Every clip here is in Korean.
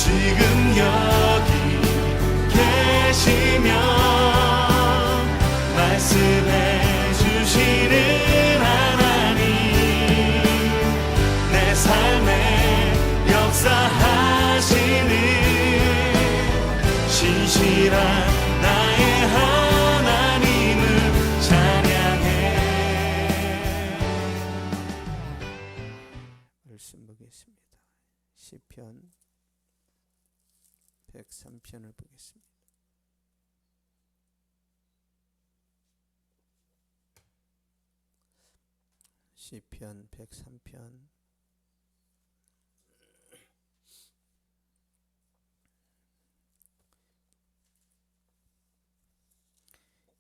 지금 여기 계시며 말씀해 주시는 하나님, 내 삶에 역사하시는 신실한 나의 하나님을 찬양해. 말씀 보겠습니다. 시편 103편을 보겠습니다. 시편 103편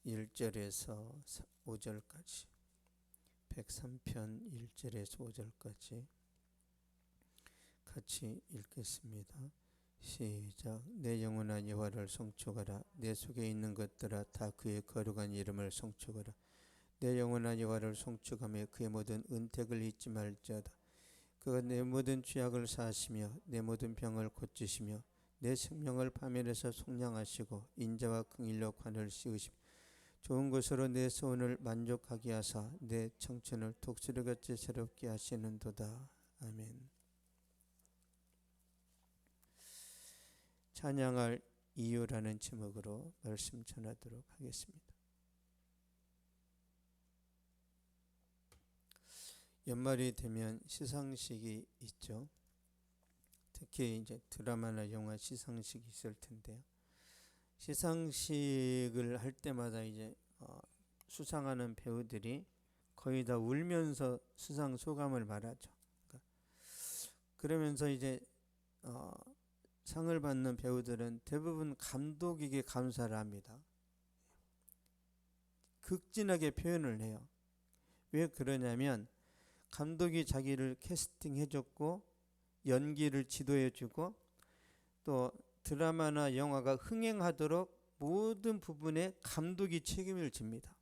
1절에서 5절까지, 103편 1절에서 5절까지 같이 읽겠습니다. 시작. 내 영혼아 여호와를 송축하라. 내 속에 있는 것들아 다 그의 거룩한 이름을 송축하라. 내 영혼아 여호와를 송축하며 그의 모든 은택을 잊지 말지어다. 그가 내 모든 죄악을 사하시며 내 모든 병을 고치시며 내 생명을 파멸해서 속량하시고 인자와 긍일로 관을 씌우시며 좋은 것으로 내 소원을 만족하게 하사 내 청춘을 독수리같이 새롭게 하시는도다. 아멘. 찬양할 이유라는 제목으로 말씀 전하도록 하겠습니다. 연말이 되면 시상식이 있죠. 특히 이제 드라마나 영화 시상식이 있을 텐데요. 시상식을 할 때마다 이제 수상하는 배우들이 거의 다 울면서 수상 소감을 말하죠. 그러면서 이제 상을 받는 배우들은 대부분 감독에게 감사를 합니다. 극진하게 표현을 해요. 왜 그러냐면 감독이 자기를 캐스팅해줬고 연기를 지도해주고 또 드라마나 영화가 흥행하도록 모든 부분에 감독이 책임을 집니다.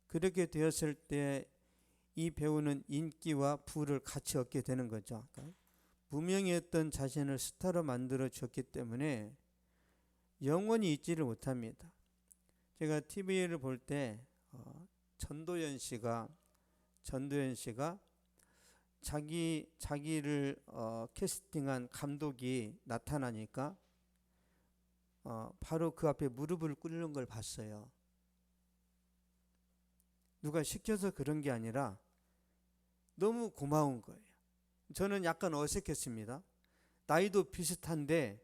그렇게 되었을 때 이 배우는 인기와 부를 같이 얻게 되는 거죠. 그러니까 무명이었던 자신을 스타로 만들어 줬기 때문에 영원히 잊지를 못합니다. 제가 TV를 볼 때 전도연 씨가 자기를 캐스팅한 감독이 나타나니까 바로 그 앞에 무릎을 꿇는 걸 봤어요. 누가 시켜서 그런 게 아니라 너무 고마운 거예요. 저는 약간 어색했습니다. 나이도 비슷한데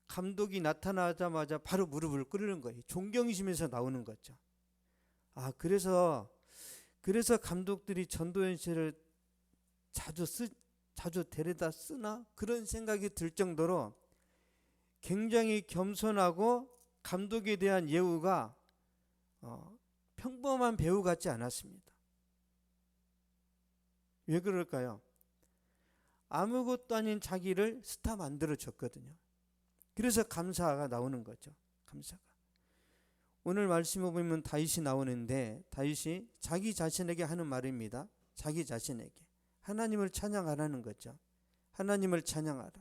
감독이 나타나자마자 바로 무릎을 꿇는 거예요. 존경심에서 나오는 거죠. 그래서 감독들이 전도연 씨를 자주 데려다 쓰나? 그런 생각이 들 정도로 굉장히 겸손하고 감독에 대한 예우가 평범한 배우 같지 않았습니다. 왜 그럴까요? 아무것도 아닌 자기를 스타 만들어줬거든요. 그래서 감사가 나오는 거죠. 감사가. 오늘 말씀에 보면 다윗이 나오는데 다윗이 자기 자신에게 하는 말입니다. 자기 자신에게. 하나님을 찬양하라는 거죠. 하나님을 찬양하라.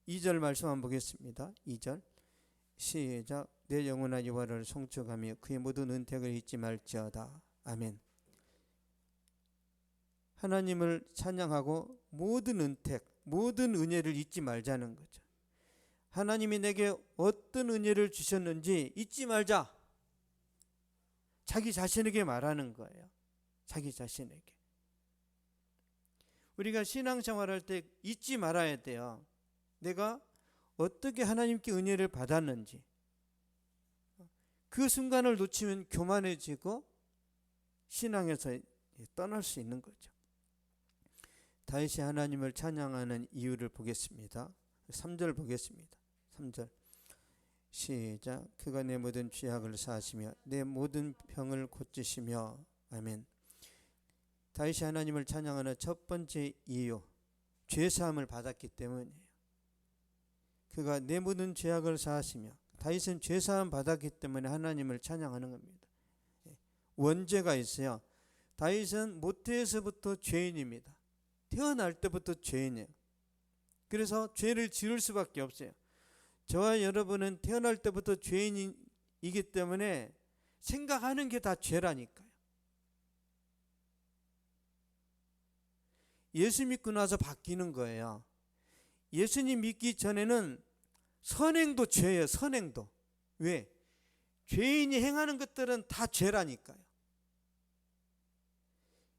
2절 말씀 한번 보겠습니다. 2절 시작. 내 영혼아 여호와를 송축하며 그의 모든 은택을 잊지 말지어다. 아멘. 하나님을 찬양하고 모든 은택, 모든 은혜를 잊지 말자는 거죠. 하나님이 내게 어떤 은혜를 주셨는지 잊지 말자. 자기 자신에게 말하는 거예요. 자기 자신에게. 우리가 신앙생활할 때 잊지 말아야 돼요. 내가 어떻게 하나님께 은혜를 받았는지. 그 순간을 놓치면 교만해지고 신앙에서 떠날 수 있는 거죠. 다윗이 하나님을 찬양하는 이유를 보겠습니다. 3절 보겠습니다. 3절 시작. 그가 내 모든 죄악을 사하시며 내 모든 병을 고치시며. 아멘. 다윗이 하나님을 찬양하는 첫 번째 이유, 죄사함을 받았기 때문이에요. 그가 내 모든 죄악을 사하시며, 다윗은 죄사함 받았기 때문에 하나님을 찬양하는 겁니다. 원죄가 있어요. 다윗은 모태에서부터 죄인입니다. 태어날 때부터 죄인이에요. 그래서 죄를 지을 수밖에 없어요. 저와 여러분은 태어날 때부터 죄인이기 때문에 생각하는 게 다 죄라니까요. 예수 믿고 나서 바뀌는 거예요. 예수님 믿기 전에는 선행도 죄예요. 선행도. 왜? 죄인이 행하는 것들은 다 죄라니까요.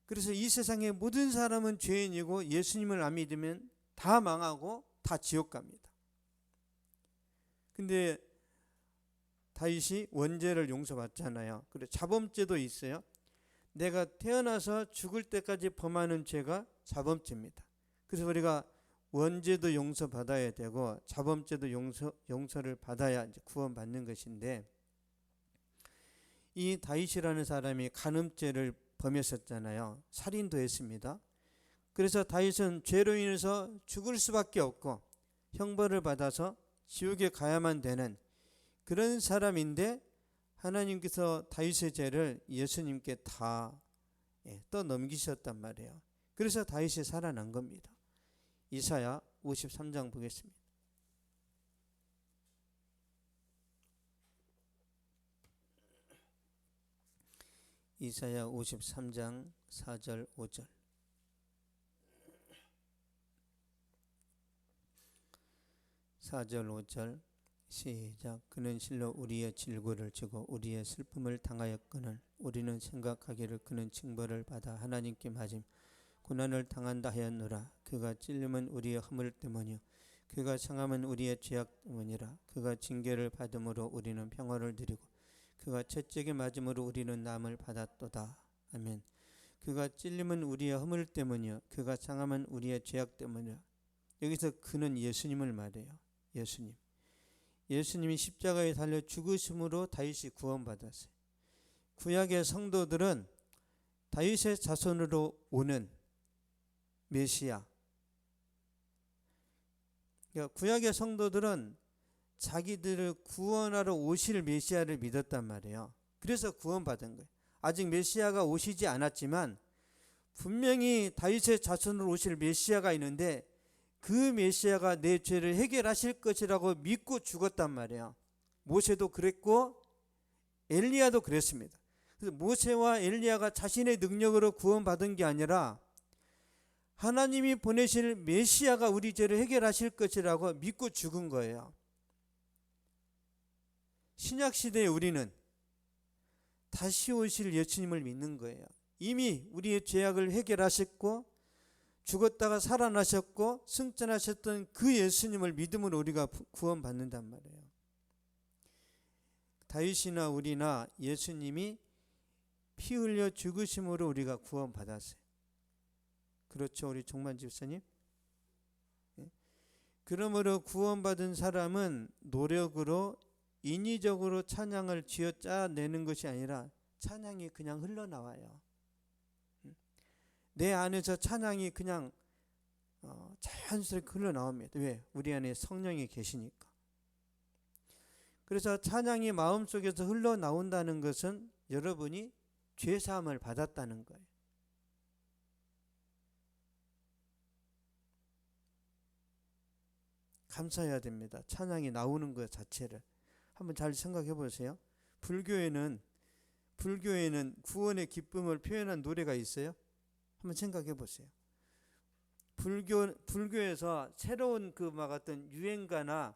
그래서 이 세상의 모든 사람은 죄인이고 예수님을 안 믿으면 다 망하고 다 지옥 갑니다. 근데 다윗이 원죄를 용서받잖아요. 그리고 자범죄도 있어요. 내가 태어나서 죽을 때까지 범하는 죄가 자범죄입니다. 그래서 우리가 원죄도 용서받아야 되고 자범죄도 용서를 받아야 이제 구원받는 것인데, 이 다윗이라는 사람이 간음죄를 범했었잖아요. 살인도 했습니다. 그래서 다윗은 죄로 인해서 죽을 수밖에 없고 형벌을 받아서 지옥에 가야만 되는 그런 사람인데, 하나님께서 다윗의 죄를 예수님께 다 떠넘기셨단 말이에요. 그래서 다윗이 살아난 겁니다. 이사야 53장 보겠습니다. 이사야 53장 4절 5절. 4절 5절 시작. 그는 실로 우리의 질고를 지고 우리의 슬픔을 당하였거늘 우리는 생각하기를 그는 징벌을 받아 하나님께 맞음 고난을 당한다 하였노라. 그가 찔림은 우리의 허물 때문이요 그가 상함은 우리의 죄악 때문이라. 그가 징계를 받음으로 우리는 평화를 누리고 그가 채찍에 맞음으로 우리는 남을 받았도다. 아멘. 그가 찔림은 우리의 허물 때문이요 그가 상함은 우리의 죄악 때문이라. 여기서 그는 예수님을 말해요. 예수님. 예수님이 십자가에 달려 죽으심으로 다윗이 구원받았어요. 구약의 성도들은 다윗의 자손으로 오는 메시아. 그러니까 구약의 성도들은 자기들을 구원하러 오실 메시아를 믿었단 말이에요. 그래서 구원받은 거예요. 아직 메시아가 오시지 않았지만 분명히 다윗의 자손으로 오실 메시아가 있는데 그 메시아가 내 죄를 해결하실 것이라고 믿고 죽었단 말이에요. 모세도 그랬고 엘리야도 그랬습니다. 그래서 모세와 엘리야가 자신의 능력으로 구원받은 게 아니라 하나님이 보내실 메시아가 우리 죄를 해결하실 것이라고 믿고 죽은 거예요. 신약시대에 우리는 다시 오실 예수님을 믿는 거예요. 이미 우리의 죄악을 해결하셨고 죽었다가 살아나셨고 승천하셨던 그 예수님을 믿음으로 우리가 구원받는단 말이에요. 다윗이나 우리나 예수님이 피 흘려 죽으심으로 우리가 구원받았어요. 그렇죠, 우리 종만 집사님? 그러므로 구원받은 사람은 노력으로 인위적으로 찬양을 쥐어짜내는 것이 아니라 찬양이 그냥 흘러나와요. 내 안에서 찬양이 그냥 자연스럽게 흘러나옵니다. 왜? 우리 안에 성령이 계시니까. 그래서 찬양이 마음속에서 흘러나온다는 것은 여러분이 죄사함을 받았다는 거예요. 감사해야 됩니다. 찬양이 나오는 것 자체를. 한번 잘 생각해 보세요. 불교에는 구원의 기쁨을 표현한 노래가 있어요. 한번 생각해 보세요. 불교에서 새로운 어떤 유행가나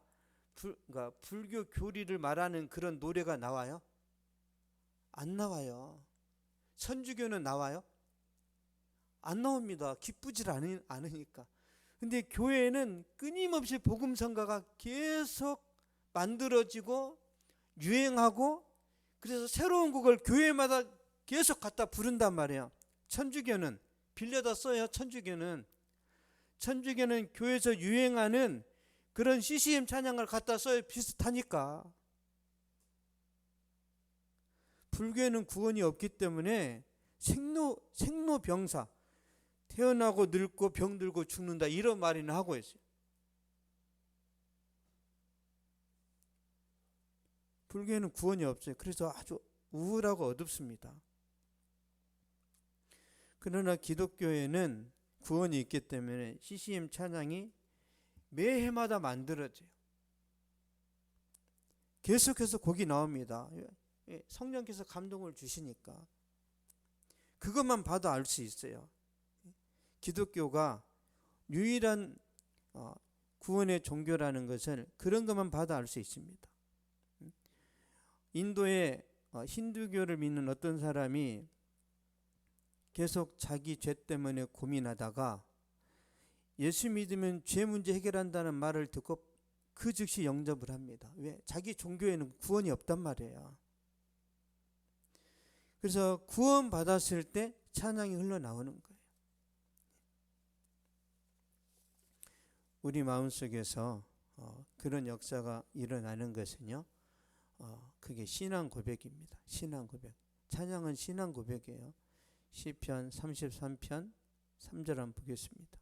그러니까 불교 교리를 말하는 그런 노래가 나와요? 안 나와요. 천주교는 나와요? 안 나옵니다. 기쁘질 않으니까. 근데 교회는 끊임없이 복음성가가 계속 만들어지고 유행하고, 그래서 새로운 곡을 교회마다 계속 갖다 부른단 말이에요. 천주교는 빌려다 써요. 천주교는 교회에서 유행하는 그런 CCM 찬양을 갖다 써요. 비슷하니까. 불교에는 구원이 없기 때문에 생로병사, 태어나고 늙고 병들고 죽는다, 이런 말이나 하고 있어요. 불교에는 구원이 없어요. 그래서 아주 우울하고 어둡습니다. 그러나 기독교에는 구원이 있기 때문에 CCM 찬양이 매해마다 만들어져요. 계속해서 곡이 나옵니다. 성령께서 감동을 주시니까 그것만 봐도 알 수 있어요. 기독교가 유일한 구원의 종교라는 것을 그런 것만 봐도 알 수 있습니다. 인도의 힌두교를 믿는 어떤 사람이 계속 자기 죄 때문에 고민하다가 예수 믿으면 죄 문제 해결한다는 말을 듣고 그 즉시 영접을 합니다. 왜? 자기 종교에는 구원이 없단 말이에요. 그래서 구원 받았을 때 찬양이 흘러나오는 거예요. 우리 마음속에서 그런 역사가 일어나는 것은요, 그게 신앙 고백입니다. 신앙 고백. 찬양은 신앙 고백이에요. 시편 33편 3절 한번 보겠습니다.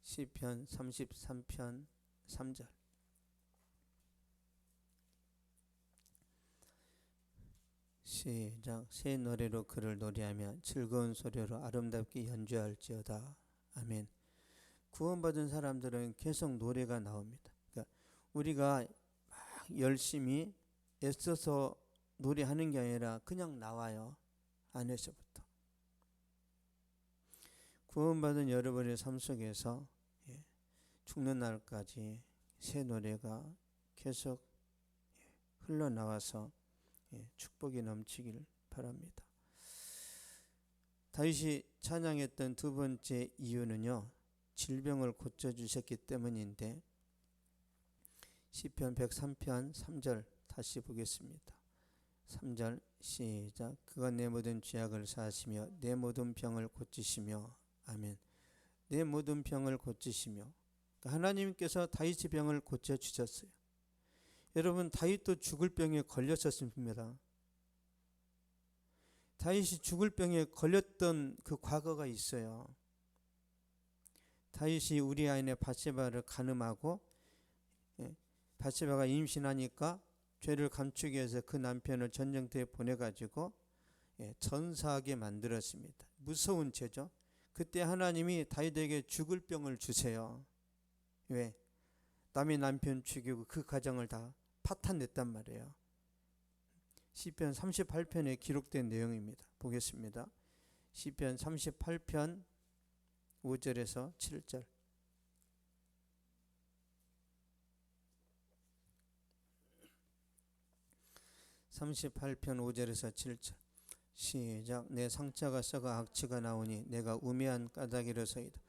시편 33편 3절. 시작. 새 노래로 그를 노래하며 즐거운 소리로 아름답게 연주할지어다. 아멘. 구원받은 사람들은 계속 노래가 나옵니다. 그러니까 우리가 막 열심히 애써서 노래하는 게 아니라 그냥 나와요. 안에서부터. 구원받은 여러분의 삶 속에서 죽는 날까지 새 노래가 계속 흘러나와서 축복이 넘치길 바랍니다. 다윗이 찬양했던 두 번째 이유는요, 질병을 고쳐주셨기 때문인데, 시편 103편 3절 다시 보겠습니다. 3절 시작. 그가 내 모든 죄악을 사하시며 내 모든 병을 고치시며. 아멘. 내 모든 병을 고치시며. 하나님께서 다윗의 병을 고쳐주셨어요. 여러분, 다윗도 죽을 병에 걸렸었습니다. 다윗이 죽을 병에 걸렸던 그 과거가 있어요. 다윗이 우리아인의 밧세바를 간음하고 밧세바가 임신하니까 죄를 감추기 위해서 그 남편을 전쟁터에 보내가지고 전사하게 만들었습니다. 무서운 죄죠. 그때 하나님이 다윗에게 죽을 병을 주세요. 왜? 남의 남편 죽이고 그 가정을 다 파탄냈단 말이에요. 시편 38편에 기록된 내용입니다. 보겠습니다. 시편 38편 5절에서 7절. (38편 5절에서 7절) 시작. 내 상처가 썩어 악취가 나오니 내가 우매한 까닭이라서이다.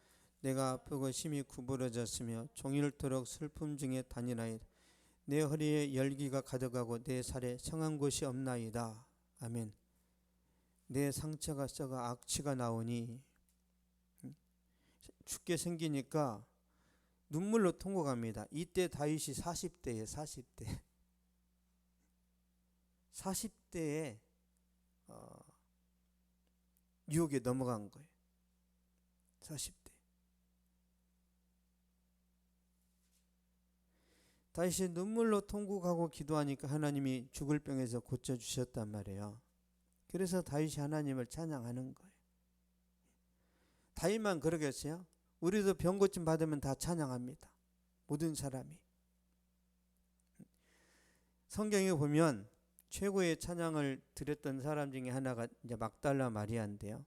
내가 아프고 심히 구부러졌으며 종일토록 슬픔 중에 다니나이다. 내 허리에 열기가 가득하고 내 살에 성한 곳이 없나이다. 아멘. 내 상처가 썩어 악취가 나오니, 죽게 생기니까 눈물로 통곡합니다. 이때 다윗이 40대에 40대에 유혹에 넘어간 거예요. 40대. 다윗이 눈물로 통곡하고 기도하니까 하나님이 죽을 병에서 고쳐주셨단 말이에요. 그래서 다윗이 하나님을 찬양하는 거예요. 다윗만 그러겠어요? 우리도 병 고침 받으면 다 찬양합니다. 모든 사람이. 성경에 보면 최고의 찬양을 드렸던 사람 중에 하나가 이제 막달라 마리아인데요.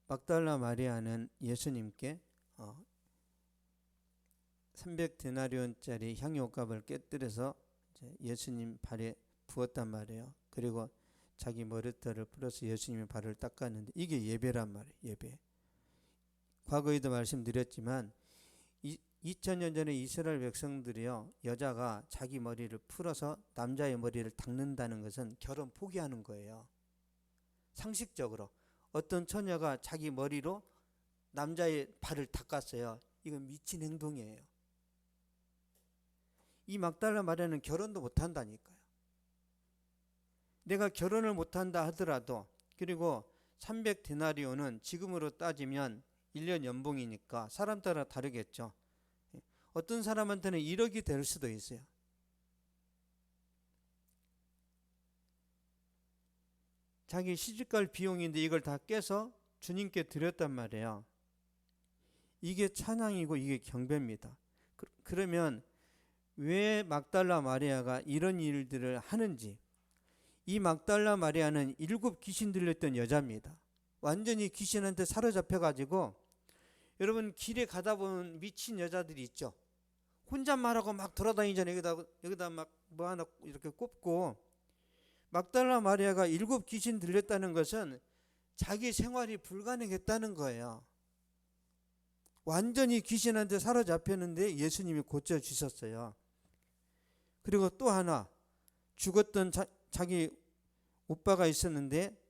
막달라 마리아는 예수님께 300데나리온짜리 향유값을 깨뜨려서 예수님 발에 부었단 말이에요. 그리고 자기 머리털을 풀어서 예수님의 발을 닦았는데, 이게 예배란 말이에요. 예배. 과거에도 말씀드렸지만 2000년 전에 이스라엘 백성들이요, 여자가 자기 머리를 풀어서 남자의 머리를 닦는다는 것은 결혼 포기하는 거예요. 상식적으로 어떤 처녀가 자기 머리로 남자의 발을 닦았어요. 이건 미친 행동이에요. 이 막달라 마리아는 결혼도 못한다니까요. 내가 결혼을 못한다 하더라도, 그리고 300데나리온은 지금으로 따지면 1년 연봉이니까 사람 따라 다르겠죠. 어떤 사람한테는 1억이 될 수도 있어요. 자기 시집갈 비용인데 이걸 다 깨서 주님께 드렸단 말이에요. 이게 찬양이고 이게 경배입니다. 그러면 왜 막달라 마리아가 이런 일들을 하는지. 이 막달라 마리아는 7 귀신 들렸던 여자입니다. 완전히 귀신한테 사로잡혀가지고, 여러분 길에 가다 보면 미친 여자들이 있죠. 혼잣말하고 막 돌아다니잖아요. 여기다 막 뭐 하나 이렇게 꼽고. 막달라 마리아가 7 귀신 들렸다는 것은 자기 생활이 불가능했다는 거예요. 완전히 귀신한테 사로잡혔는데 예수님이 고쳐주셨어요. 그리고 또 하나, 죽었던 자기 오빠가 있었는데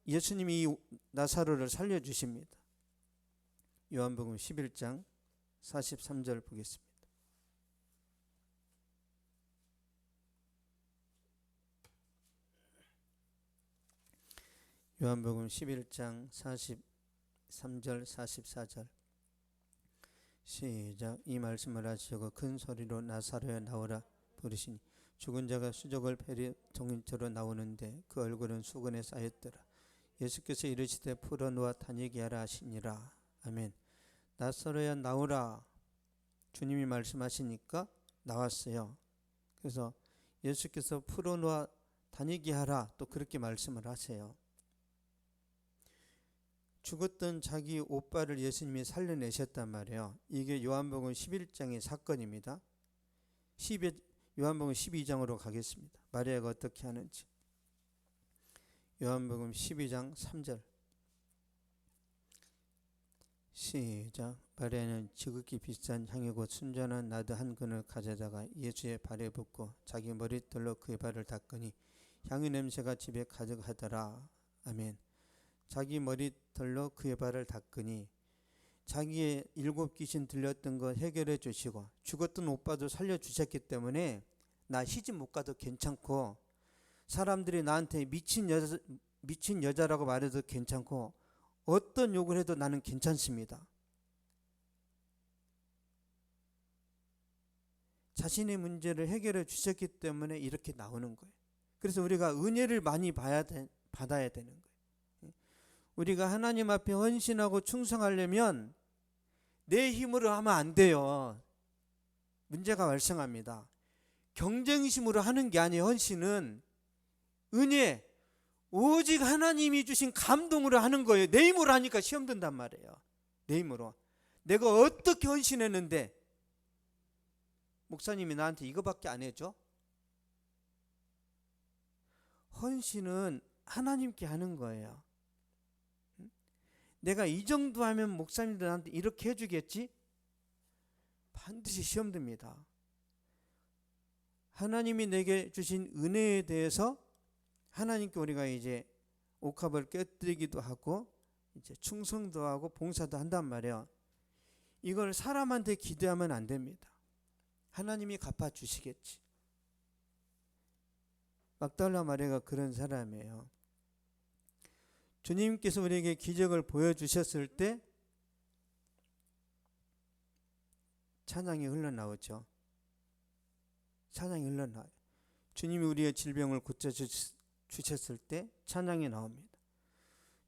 예수님이 이 나사로를 살려주십니다. 요한복음 11장 43절 보겠습니다. 요한복음 11장 43절 44절 시작. 이 말씀을 하시고 큰 소리로 나사로야 나오라 부르시니 죽은 자가 수족을 베리 종인처럼 나오는데 그 얼굴은 수건에 쌓였더라. 예수께서 이르시되 풀어놓아 다니게 하라 하시니라. 아멘. 나사로야 나오라, 주님이 말씀하시니까 나왔어요. 그래서 예수께서 풀어놓아 다니게 하라, 또 그렇게 말씀을 하세요. 죽었던 자기 오빠를 예수님이 살려내셨단 말이에요. 이게 요한복음 11장의 사건입니다. 요한복음 12장으로 가겠습니다. 마리아가 어떻게 하는지. 요한복음 12장 3절 시작. 마리아는 지극히 비싼 향이고 순전한 나드 한 근을 가져다가 예수의 발에 붓고 자기 머리털로 그의 발을 닦으니 향유 냄새가 집에 가득하더라. 아멘. 자기 머리털로 그의 발을 닦으니, 자기의 7 귀신 들렸던 거 해결해 주시고 죽었던 오빠도 살려주셨기 때문에 나 시집 못 가도 괜찮고, 사람들이 나한테 미친 여자라고 말해도 괜찮고, 어떤 욕을 해도 나는 괜찮습니다. 자신의 문제를 해결해 주셨기 때문에 이렇게 나오는 거예요. 그래서 우리가 은혜를 많이 받아야 되는 거예요. 우리가 하나님 앞에 헌신하고 충성하려면 내 힘으로 하면 안 돼요. 문제가 발생합니다. 경쟁심으로 하는 게 아니에요. 헌신은 은혜, 오직 하나님이 주신 감동으로 하는 거예요. 내 힘으로 하니까 시험 든단 말이에요. 내 힘으로. 내가 어떻게 헌신했는데 목사님이 나한테 이거밖에 안 해줘? 헌신은 하나님께 하는 거예요. 내가 이 정도 하면 목사님들 나한테 이렇게 해주겠지? 반드시 시험 듭니다. 하나님이 내게 주신 은혜에 대해서 하나님께 우리가 이제 옥합을 깨뜨리기도 하고 이제 충성도 하고 봉사도 한단 말이에요. 이걸 사람한테 기대하면 안 됩니다. 하나님이 갚아주시겠지. 막달라 마리아가 그런 사람이에요. 주님께서 우리에게 기적을 보여주셨을 때 찬양이 흘러나오죠. 찬양이 흘러나와요. 주님이 우리의 질병을 고쳐주셨을 때 찬양이 나옵니다.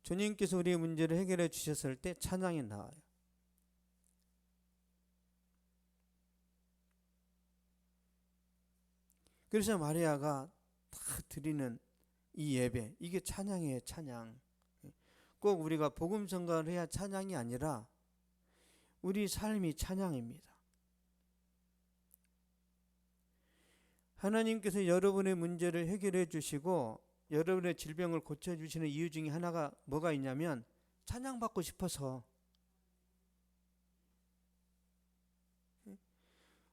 주님께서 우리의 문제를 해결해 주셨을 때 찬양이 나와요. 그래서 마리아가 다 드리는 이 예배, 이게 찬양이에요. 찬양. 꼭 우리가 복음 전가를 해야 찬양이 아니라 우리 삶이 찬양입니다. 하나님께서 여러분의 문제를 해결해 주시고 여러분의 질병을 고쳐주시는 이유 중에 하나가 뭐가 있냐면 찬양받고 싶어서.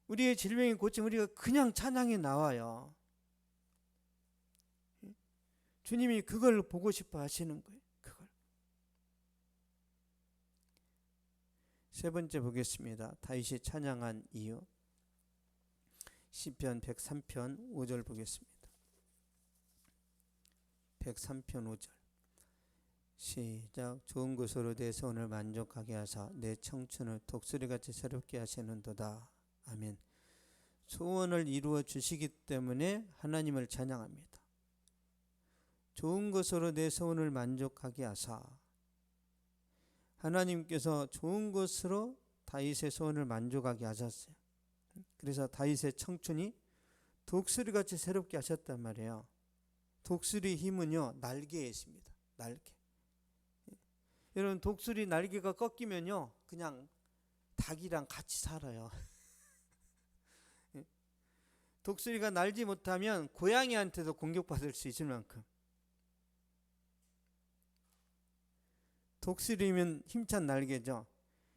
우리의 질병이 고치면 우리가 그냥 찬양이 나와요. 주님이 그걸 보고 싶어 하시는 거예요. 그걸. 세 번째 보겠습니다. 다윗이 찬양한 이유. 시편 103편 5절 보겠습니다. 103편 5절 시작. 좋은 것으로 내 소원을 만족하게 하사 내 청춘을 독수리같이 새롭게 하시는도다. 아멘. 소원을 이루어 주시기 때문에 하나님을 찬양합니다. 좋은 것으로 내 소원을 만족하게 하사. 하나님께서 좋은 것으로 다윗의 소원을 만족하게 하셨어요. 그래서 다윗의 청춘이 독수리같이 새롭게 하셨단 말이에요. 독수리 힘은요, 날개에 있습니다. 날개. 여러분, 독수리 날개가 꺾이면요, 그냥 닭이랑 같이 살아요. 독수리가 날지 못하면 고양이한테도 공격받을 수 있을 만큼. 독수리면 힘찬 날개죠.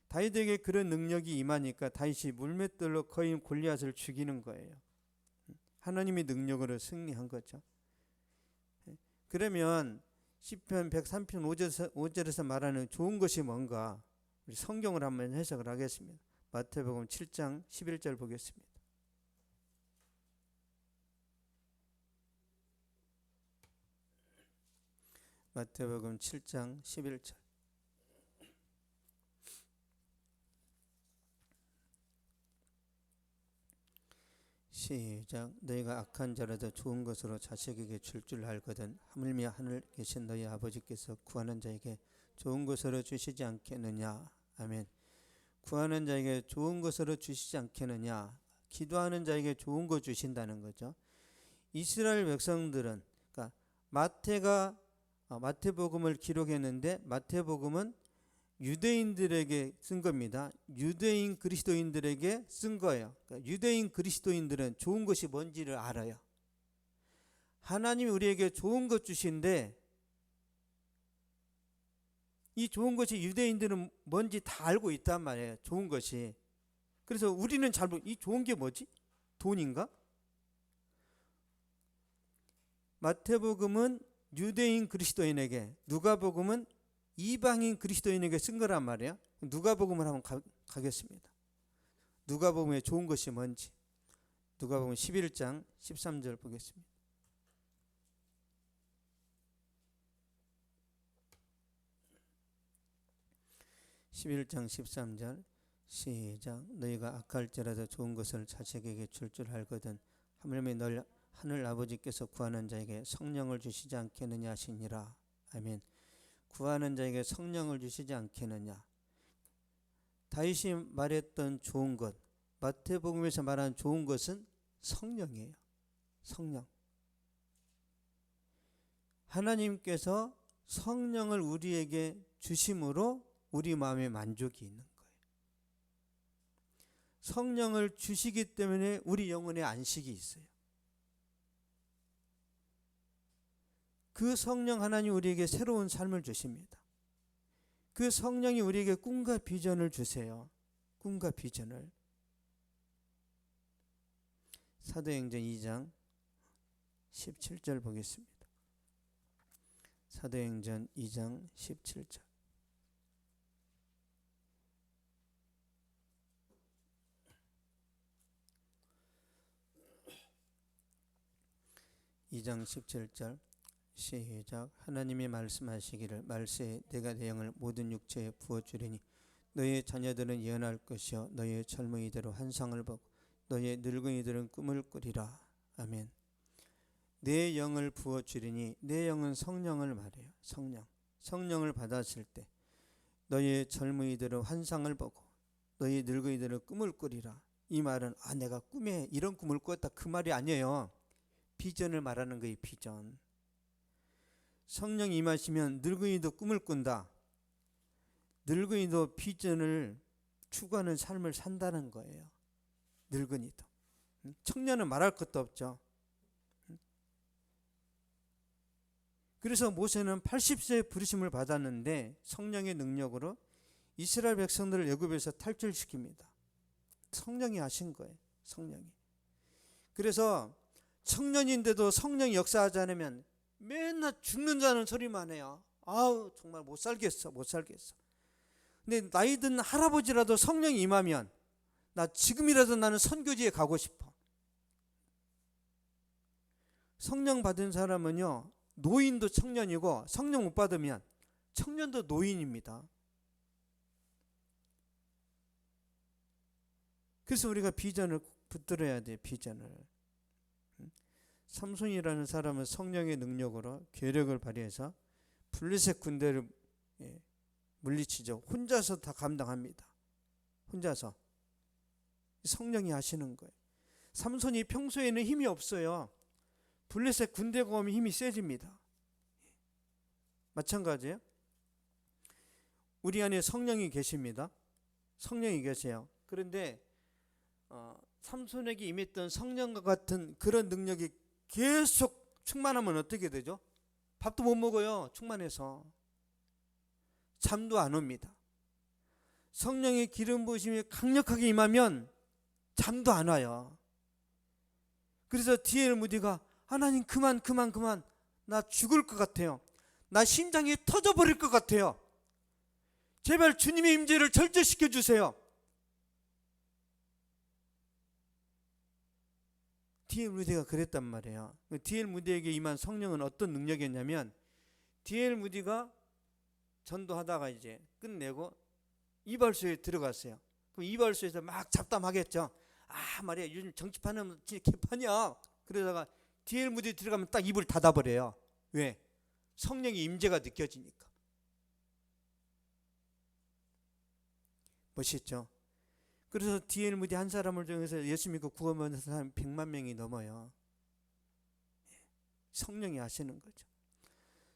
다윗에게 그런 능력이 임하니까 다윗이 물맷돌로 거인 골리앗을 죽이는 거예요. 하나님의 능력으로 승리한 거죠. 그러면 시편 103편 5절에서 말하는 좋은 것이 뭔가, 우리 성경을 한번 해석을 하겠습니다. 마태복음 7장 11절 보겠습니다. 마태복음 7장 11절. 시작. 너희가 악한 자라도 좋은 것으로 자식에게 줄 알거든 하물며 하늘 계신 너희 아버지께서 구하는 자에게 좋은 것으로 주시지 않겠느냐. 아멘. 구하는 자에게 좋은 것으로 주시지 않겠느냐. 기도하는 자에게 좋은 거 주신다는 거죠. 이스라엘 백성들은, 그러니까 마태복음을 기록했는데 마태복음은 유대인들에게 쓴 겁니다. 유대인 그리스도인들에게 쓴 거예요. 그러니까 유대인 그리스도인들은 좋은 것이 뭔지를 알아요. 하나님이 우리에게 좋은 것 주신데 이 좋은 것이 유대인들은 뭔지 다 알고 있단 말이에요. 좋은 것이. 그래서 우리는 잘 모르고 이 좋은 게 뭐지? 돈인가? 마태복음은 유대인 그리스도인에게, 누가복음은 이방인 그리스도인에게 쓴 거란 말이에요. 누가복음을 한번 가겠습니다. 누가복음의 좋은 것이 뭔지. 누가복음 11장 13절 보겠습니다. (11장 13절) 시작. 너희가 악할지라도 좋은 것을 자식에게 줄 알거든 하물며 널 하늘 아버지께서 구하는 자에게 성령을 주시지 않겠느냐 하시니라. 아멘. 구하는 자에게 성령을 주시지 않겠느냐. 다윗이 말했던 좋은 것, 마태복음에서 말하는 좋은 것은 성령이에요. 성령. 하나님께서 성령을 우리에게 주심으로 우리 마음에 만족이 있는 거예요. 성령을 주시기 때문에 우리 영혼에 안식이 있어요. 그 성령 하나님 우리에게 새로운 삶을 주십니다. 그 성령이 우리에게 꿈과 비전을 주세요. 꿈과 비전을. 사도행전 2장 17절 보겠습니다. 사도행전 2장 17절. (2장 17절) 시작. 하나님이 말씀하시기를 말세에 내가 내 영을 모든 육체에 부어주리니 너희의 자녀들은 예언할 것이요 너희의 젊은이들은 환상을 보고 너희의 늙은이들은 꿈을 꾸리라. 아멘. 내 영을 부어주리니, 내 영은 성령을 말해요. 성령을 받았을 때 너희의 젊은이들은 환상을 보고 너희 늙은이들은 꿈을 꾸리라. 이 말은 내가 꿈에 이런 꿈을 꿨다 그 말이 아니에요. 비전을 말하는 거예요. 비전. 성령이 임하시면 늙은이도 꿈을 꾼다. 늙은이도 비전을 추구하는 삶을 산다는 거예요. 늙은이도. 청년은 말할 것도 없죠. 그래서 모세는 80세에 부르심을 받았는데 성령의 능력으로 이스라엘 백성들을 애굽에서 탈출시킵니다. 성령이 하신 거예요. 성령이. 그래서 청년인데도 성령이 역사하지 않으면 맨날 죽는다는 소리만 해요. 정말 못 살겠어. 근데 나이 든 할아버지라도 성령이 임하면 나 지금이라도 나는 선교지에 가고 싶어. 성령 받은 사람은요, 노인도 청년이고 성령 못 받으면 청년도 노인입니다. 그래서 우리가 비전을 붙들어야 돼요. 비전을. 삼손이라는 사람은 성령의 능력으로 계력을 발휘해서 블레셋 군대를 물리치죠. 혼자서 다 감당합니다. 혼자서. 성령이 하시는 거예요. 삼손이 평소에는 힘이 없어요. 블레셋 군대가 오면 힘이 세집니다. 마찬가지예요. 우리 안에 성령이 계십니다. 성령이 계세요. 그런데 삼손에게 임했던 성령과 같은 그런 능력이 계속 충만하면 어떻게 되죠? 밥도 못 먹어요. 충만해서. 잠도 안 옵니다. 성령의 기름 부으심이 강력하게 임하면 잠도 안 와요. 그래서 디엘 무디가 하나님 그만 나 죽을 것 같아요. 나 심장이 터져버릴 것 같아요. 제발 주님의 임재를 절제시켜 주세요. 디엘 무디가 그랬단 말이에요. 디엘 무디에게 임한 성령은 어떤 능력이었냐면, 디엘 무디가 전도하다가 이제 끝내고 이발소에 들어갔어요. 그럼 이발소에서 막 잡담하겠죠. 말이야, 요즘 정치판은 진짜 개판이야. 그러다가 디엘 무디 들어가면 딱 입을 닫아버려요. 왜? 성령의 임재가 느껴지니까. 멋있죠? 그래서 디엘 무디 한 사람을 통해서 예수 믿고 구원받는 사람 100만 명이 넘어요. 성령이 하시는 거죠.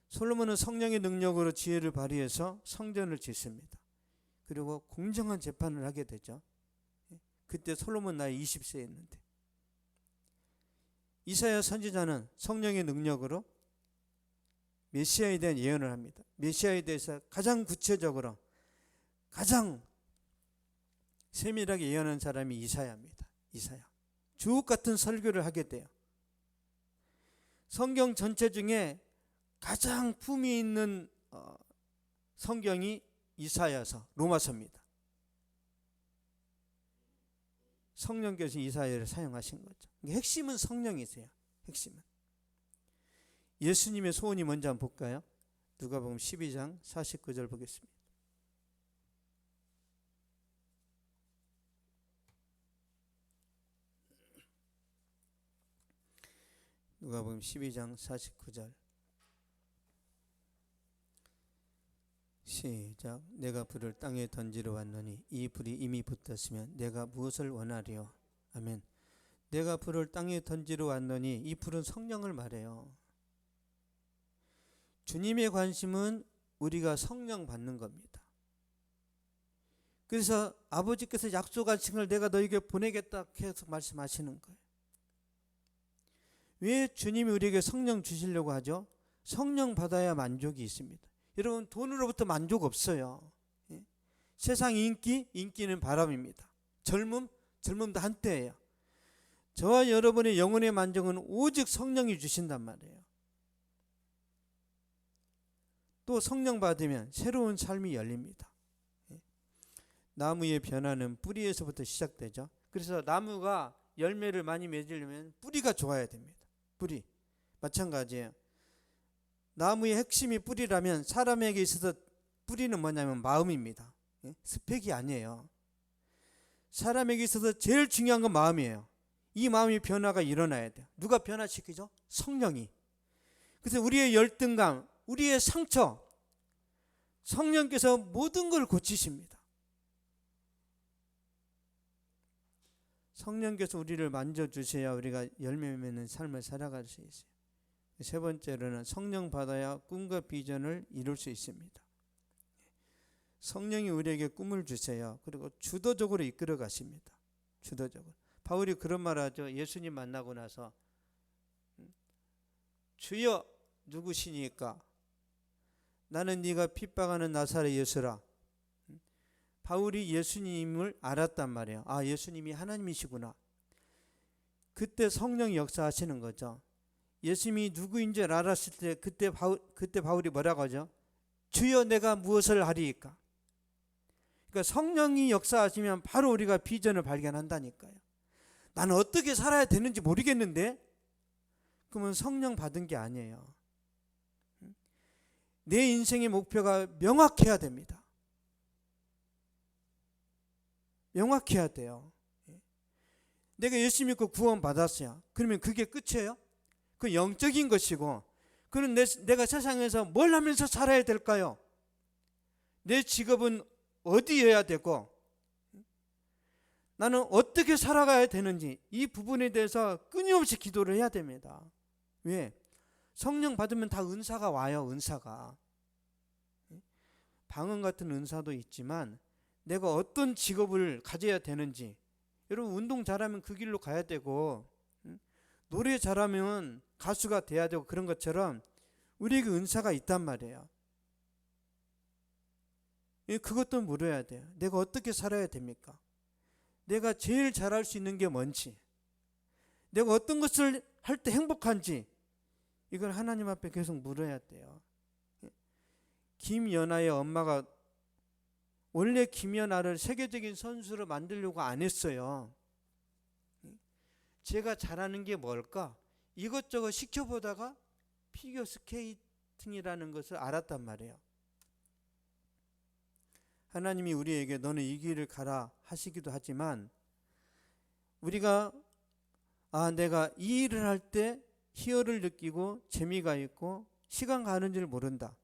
솔로몬은 성령의 능력으로 지혜를 발휘해서 성전을 짓습니다. 그리고 공정한 재판을 하게 되죠. 그때 솔로몬 나이 20세였는데, 이사야 선지자는 성령의 능력으로 메시아에 대한 예언을 합니다. 메시아에 대해서 가장 구체적으로 가장 세밀하게 예언한 사람이 이사야입니다. 이사야. 주옥 같은 설교를 하게 돼요. 성경 전체 중에 가장 품이 있는 성경이 이사야서, 로마서입니다. 성령께서 이사야를 사용하신 거죠. 핵심은 성령이세요. 핵심은. 예수님의 소원이 뭔지 한번 볼까요? 누가복음 12장 49절 보겠습니다. 누가복음 12장 49절. 시작. 내가 불을 땅에 던지러 왔노니 이 불이 이미 붙었으면 내가 무엇을 원하리요? 아멘. 내가 불을 땅에 던지러 왔노니 이 불은 성령을 말해요. 주님의 관심은 우리가 성령 받는 겁니다. 그래서 아버지께서 약속하신 걸 내가 너에게 보내겠다 계속 말씀하시는 거예요. 왜 주님이 우리에게 성령 주시려고 하죠? 성령 받아야 만족이 있습니다. 여러분, 돈으로부터 만족 없어요. 세상 인기는 바람입니다. 젊음도 한때예요. 저와 여러분의 영혼의 만족은 오직 성령이 주신단 말이에요. 또 성령 받으면 새로운 삶이 열립니다. 나무의 변화는 뿌리에서부터 시작되죠. 그래서 나무가 열매를 많이 맺으려면 뿌리가 좋아야 됩니다. 뿌리. 마찬가지예요. 나무의 핵심이 뿌리라면 사람에게 있어서 뿌리는 뭐냐면 마음입니다. 스펙이 아니에요. 사람에게 있어서 제일 중요한 건 마음이에요. 이 마음의 변화가 일어나야 돼요. 누가 변화시키죠? 성령이. 그래서 우리의 열등감, 우리의 상처, 성령께서 모든 걸 고치십니다. 성령께서 우리를 만져주셔야 우리가 열매 맺는 삶을 살아갈 수 있어요. 세 번째로는 성령 받아야 꿈과 비전을 이룰 수 있습니다. 성령이 우리에게 꿈을 주세요. 그리고 주도적으로 이끌어 가십니다. 주도적으로. 바울이 그런 말 하죠. 예수님 만나고 나서 주여 누구시니까? 나는 네가 핍박하는 나사렛 예수라. 바울이 예수님을 알았단 말이에요. 아, 예수님이 하나님이시구나. 그때 성령이 역사하시는 거죠. 예수님이 누구인 줄 알았을 때 그때 바울이 뭐라고 하죠? 주여 내가 무엇을 하리이까? 그러니까 성령이 역사하시면 바로 우리가 비전을 발견한다니까요. 나는 어떻게 살아야 되는지 모르겠는데? 그러면 성령 받은 게 아니에요. 내 인생의 목표가 명확해야 됩니다. 명확해야 돼요. 내가 예수 믿고 구원 받았어요. 그러면 그게 끝이에요? 그 영적인 것이고, 그는 내가 세상에서 뭘 하면서 살아야 될까요? 내 직업은 어디여야 되고 나는 어떻게 살아가야 되는지, 이 부분에 대해서 끊임없이 기도를 해야 됩니다. 왜? 성령 받으면 다 은사가 와요. 은사가. 방언 같은 은사도 있지만 내가 어떤 직업을 가져야 되는지, 여러분 운동 잘하면 그 길로 가야 되고, 노래 잘하면 가수가 돼야 되고, 그런 것처럼 우리에게 은사가 있단 말이에요. 그것도 물어야 돼요. 내가 어떻게 살아야 됩니까? 내가 제일 잘할 수 있는 게 뭔지, 내가 어떤 것을 할 때 행복한지, 이걸 하나님 앞에 계속 물어야 돼요. 김연아의 엄마가 원래 김연아를 세계적인 선수로 만들려고 안 했어요. 제가 잘하는 게 뭘까? 이것저것 시켜보다가 피겨 스케이팅이라는 것을 알았단 말이에요. 하나님이 우리에게 너는 이 길을 가라 하시기도 하지만, 우리가 내가 이 일을 할 때 희열을 느끼고 재미가 있고 시간 가는 줄 모른다,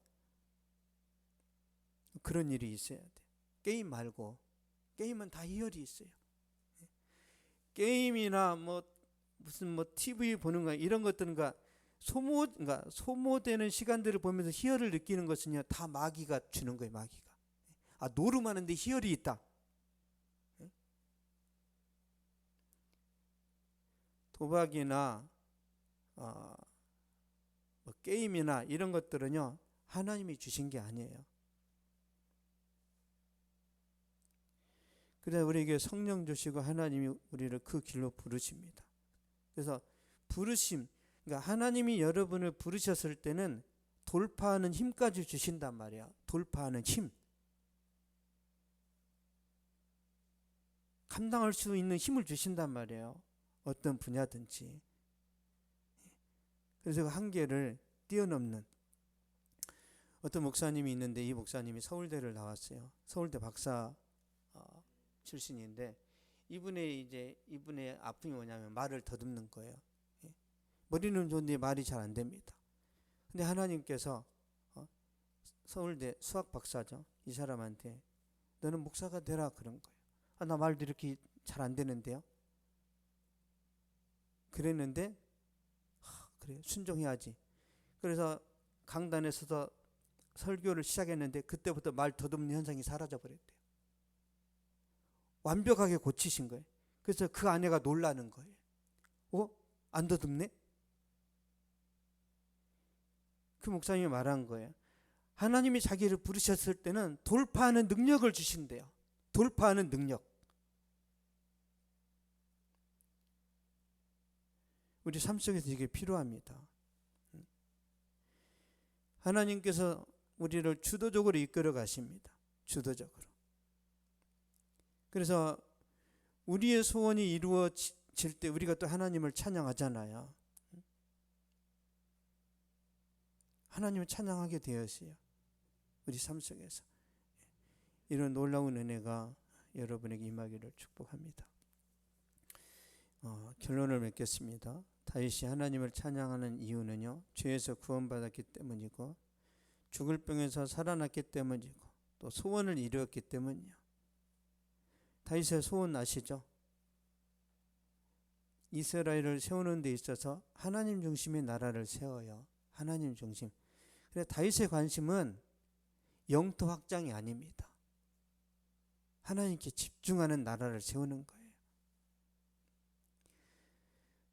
그런 일이 있어야 돼. 게임 말고. 게임은 다 희열이 있어요. 게임이나 무슨 TV 보는 거, 이런 것들은 소모되는 시간들을 보면서 희열을 느끼는 것은요, 다 마귀가 주는 거예요. 마귀가. 노름하는데 희열이 있다. 도박이나 게임이나 이런 것들은요, 하나님이 주신 게 아니에요. 그래서 우리에게 성령 주시고 하나님이 우리를 그 길로 부르십니다. 그래서 부르심, 그러니까 하나님이 여러분을 부르셨을 때는 돌파하는 힘까지 주신단 말이야. 돌파하는 힘. 감당할 수 있는 힘을 주신단 말이에요. 어떤 분야든지. 그래서 그 한계를 뛰어넘는 어떤 목사님이 있는데, 이 목사님이 서울대를 나왔어요. 서울대 박사 출신인데, 이분의 아픔이 뭐냐면 말을 더듬는 거예요. 머리는 좋은데 말이 잘 안 됩니다. 근데 하나님께서 서울대 수학 박사죠. 이 사람한테 너는 목사가 되라 그런 거예요. 나 말도 이렇게 잘 안 되는데요. 그랬는데 그래, 순종해야지. 그래서 강단에 서서 설교를 시작했는데 그때부터 말 더듬는 현상이 사라져 버렸대요. 완벽하게 고치신 거예요. 그래서 그 아내가 놀라는 거예요. 안 더듬네? 그 목사님이 말한 거예요. 하나님이 자기를 부르셨을 때는 돌파하는 능력을 주신대요. 돌파하는 능력. 우리 삶 속에서 이게 필요합니다. 하나님께서 우리를 주도적으로 이끌어 가십니다. 주도적으로. 그래서 우리의 소원이 이루어질 때 우리가 또 하나님을 찬양하잖아요. 하나님을 찬양하게 되었어요. 우리 삶 속에서. 이런 놀라운 은혜가 여러분에게 임하기를 축복합니다. 결론을 맺겠습니다. 다윗이 하나님을 찬양하는 이유는요, 죄에서 구원받았기 때문이고 죽을 병에서 살아났기 때문이고 또 소원을 이루었기 때문이요. 다윗의 소원 아시죠? 이스라엘을 세우는 데 있어서 하나님 중심의 나라를 세워요. 하나님 중심. 그래서 다윗의 관심은 영토 확장이 아닙니다. 하나님께 집중하는 나라를 세우는 거예요.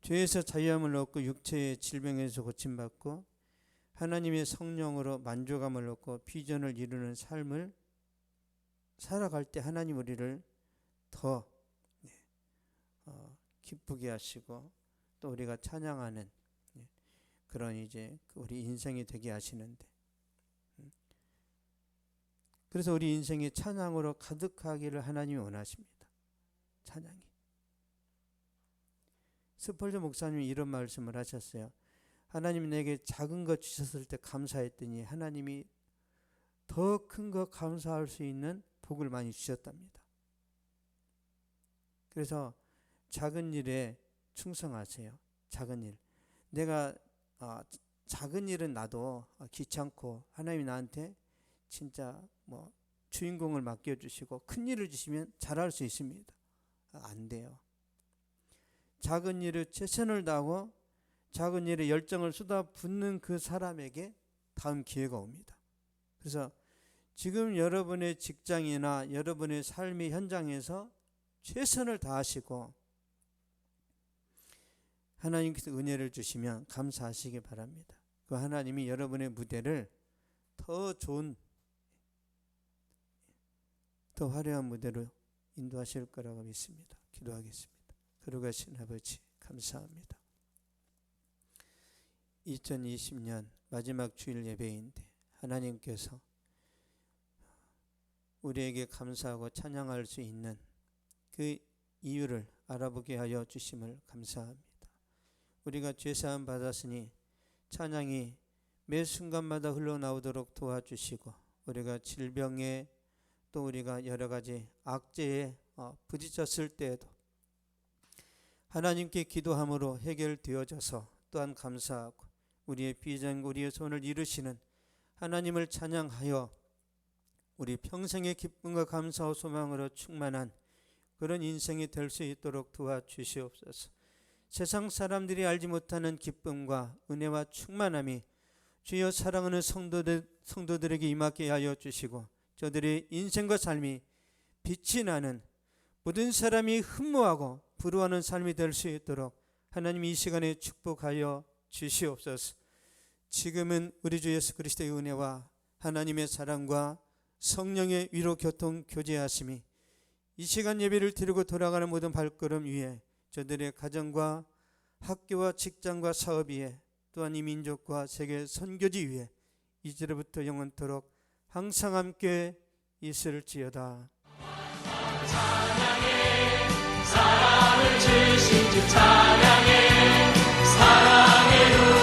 죄에서 자유함을 얻고 육체의 질병에서 고침받고 하나님의 성령으로 만족감을 얻고 비전을 이루는 삶을 살아갈 때 하나님 우리를 더 기쁘게 하시고 또 우리가 찬양하는 그런 이제 우리 인생이 되게 하시는데, 그래서 우리 인생이 찬양으로 가득하기를 하나님이 원하십니다. 찬양이. 스펄전 목사님이 이런 말씀을 하셨어요. 하나님이 내게 작은 것 주셨을 때 감사했더니 하나님이 더 큰 거 감사할 수 있는 복을 많이 주셨답니다. 그래서 작은 일에 충성하세요. 작은 일. 내가 작은 일은 나도 귀찮고 하나님이 나한테 진짜 주인공을 맡겨주시고 큰 일을 주시면 잘할 수 있습니다. 안 돼요. 작은 일에 최선을 다하고 작은 일에 열정을 쏟아붓는 그 사람에게 다음 기회가 옵니다. 그래서 지금 여러분의 직장이나 여러분의 삶의 현장에서 최선을 다하시고 하나님께서 은혜를 주시면 감사하시기 바랍니다. 그 하나님이 여러분의 무대를 더 좋은, 더 화려한 무대로 인도하실 거라고 믿습니다. 기도하겠습니다. 거룩하신 아버지, 감사합니다. 2020년 마지막 주일 예배인데 하나님께서 우리에게 감사하고 찬양할 수 있는 그 이유를 알아보게 하여 주심을 감사합니다. 우리가 죄사함 받았으니 찬양이 매 순간마다 흘러나오도록 도와주시고, 우리가 질병에 또 우리가 여러 가지 악재에 부딪혔을 때에도 하나님께 기도함으로 해결되어져서 또한 감사하고, 우리의 비전, 우리의 손을 이루시는 하나님을 찬양하여 우리 평생의 기쁨과 감사와 소망으로 충만한 그런 인생이 될 수 있도록 도와주시옵소서. 세상 사람들이 알지 못하는 기쁨과 은혜와 충만함이 주여 사랑하는 성도들에게 임하게 하여 주시고, 저들의 인생과 삶이 빛이 나는, 모든 사람이 흠모하고 부러워하는 삶이 될 수 있도록 하나님 이 시간에 축복하여 주시옵소서. 지금은 우리 주 예수 그리스도의 은혜와 하나님의 사랑과 성령의 위로 교통 교제하심이 이 시간 예배를 드리고 돌아가는 모든 발걸음 위에, 저들의 가정과 학교와 직장과 사업 위에, 또한 이 민족과 세계 선교지 위에 이제로부터 영원토록 항상 함께 있을지어다. 찬양해, 사랑을 주신 주 찬양해, 사랑의